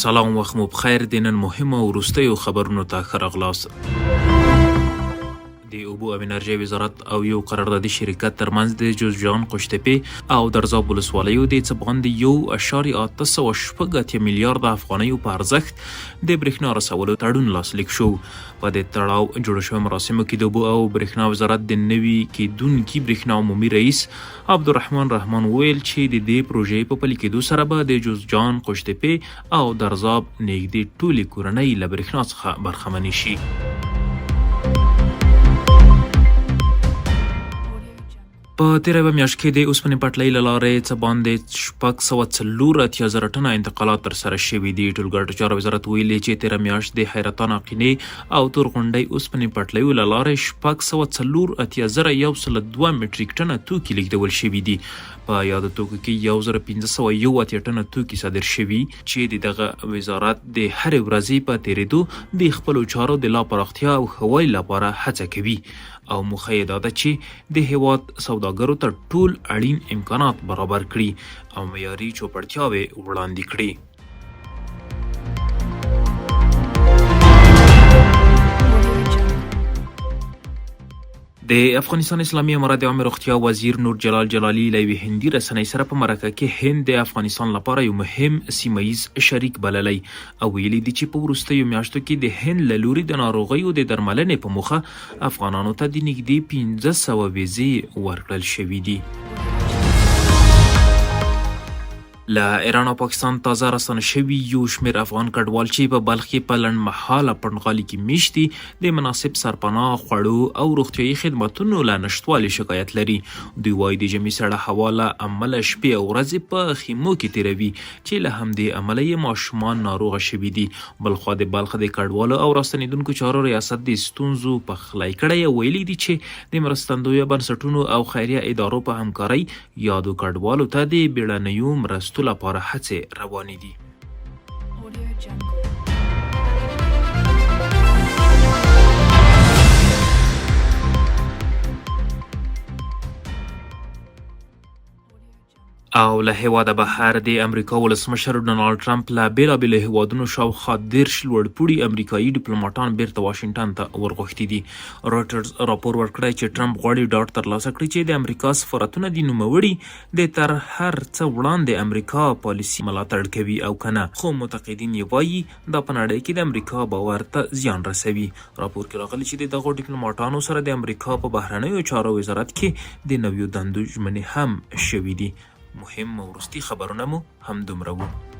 سلام وخت مو بخیر د نن مهمه او وروستیو خبرونو ته ښه راغلاست. د اوبو او انرژۍ وزارت او یو قراردادي شرکت ترمنځ د جوزجان قوشتېپې او درزاب ولسوالیو د څه باندې 1.886 میلیارد افغانیو په ارزښت د برېښنا رسولو تړون لاسلیک شو. په دې تړاو جوړ شویو مراسمو کې د اوبو او برېښنا وزارت د نوي کېدونکي برېښنا عمومي رئیس عبدالرحمن رحمان وویل چې د دې پروژې په پلي کېدو سره به د جوزجان قوشتېپې او درزاب نږدې ټولې کورنۍ له برېښنا څخه برخمنې شي. په تېره یوه میاشت کې د اوسپنې پټلۍ له لارې څه باندې 640 ټنه انتقالات ترسره شوي دي. ټولګټو چارو وزارت ویلي چې تېره میاشت د حیرتان عقینې او تور غونډۍ اوسپنې پټلیو له لارې 640,102 میټریک ټنه توکي لیږدول شوي دي. په یادو توکو کې 1581 ټنه توکي صادر شوي چې د دغه وزارت د هرې ورځې په تېرېدو د خپلو چارو د لا پراختیا او ښه والي لپاره هڅه کوي او موخه یې دا ده چې د هیواد سوداګرو ته ټول اړین امکانات برابر کړي او معیاري چوپړتیاوې وړاندې کړي. د افغانستان اسلامي امارات د عامه روغتیا وزیر نور جلال جلالي له یوې هندي رسنۍ سره په مرکه کې هند د افغانستان لپاره یو مهم سیمه ییز شریک بللی او ویلي دي چې په وروستیو میاشتو کې د هند له لوري د ناروغیو د درملنې په موخه افغانانو ته د نږدې 1500 ویزې ورکړل شوي دي. له ایران او پاکستان تازه راستانه شوي یو شمېر افغان کډوال چې په بلخ کې په لنډمهاله پنډغالي کې میشت دي د مناسب سرپناه، خوړو او روغتیایي خدماتونو له نشتوالي شکایت لري. دوی وایي د ژمي سړه هوا له امله شپې او ورځې په خیمو کې تېروي چې له همدې امله یې ماشومان ناروغه شوي دي. بلخوا د بلخ د کډوالو او راستنېدونکو چارو ریاست د ستونزو پخلی کړی او ویلي دي چې د مرستندویه بنسټونو او خیریه ادارو په همکارۍ یادو کډوالو ته د بیړنیو مرستو لپاره هڅې روانې دي. او له هیواده بهر د امریکا ولسمشر ډونالډ ټرمپ له بېلابېلو هیوادونو شاوخوا 10 لوړپوړي امریکایي ډیپلوماټان بیرته واشنګټن ته ورغوښتي دي. رویټرز راپور ورکړی چې ټرمپ غواړي ډاډ ترلاسه کړي چې د امریکا سفارتونه د نوموړي د تر هر څه وړاندې امریکا پالیسي ملاتړ کوي او کنه، خو معتقدین یې وایي دا په نړۍ کې د امریکا باور ته زیان رسوي. راپور کې راغلی چې د دغو ډیپلوماټانو سره د امریکا په بهرنیو چارو وزارت کې د نویو دندو ژمنې هم شوي دي. مهم او وروستي خبرونه مو هم دومره وو.